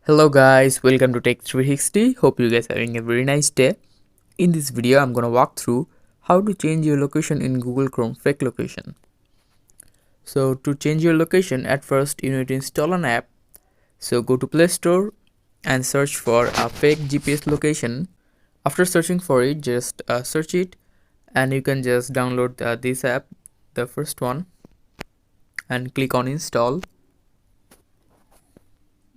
Hello guys, welcome to Tech 360. Hope you guys are having a very nice day. In this video, I'm gonna walk through how to change your location in Google Chrome fake location. So to change your location, at first you need to install an app. So go to Play Store and search for a fake GPS location. After searching for it, just search it, and you can just download this app, the first one, and click on install.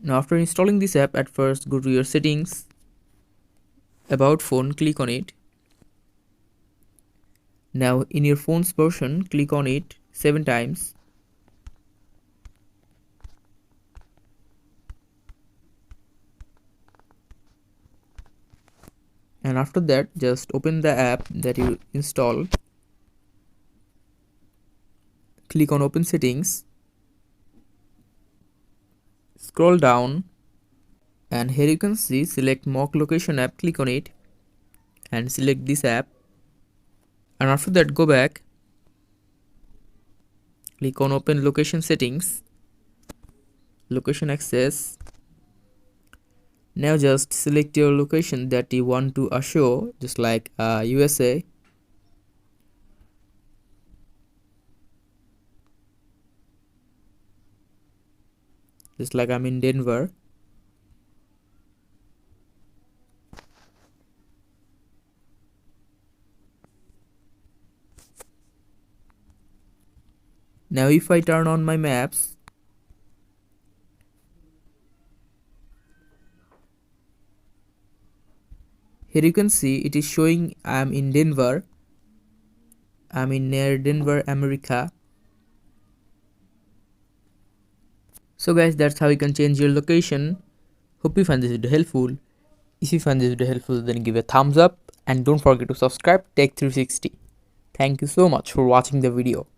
Now after installing this app, at first go to your settings, about phone, click on it. Now in your phone's version, click on it 7 times. And after that, just open the app that you installed. Click on open settings. Scroll down, and here you can see select mock location app. Click on it and select this app. And after that, go back. Click on open location settings, location access. Now just select your location that you want to show, just like USA. Just like I'm in Denver. Now if I turn on my maps, here you can see it is showing I'm in Denver. I'm in near Denver, America. So guys, that's how you can change your location. Hope you find this video helpful. If you find this video helpful, then give a thumbs up and don't forget to subscribe Tech 360. Thank you so much for watching the video.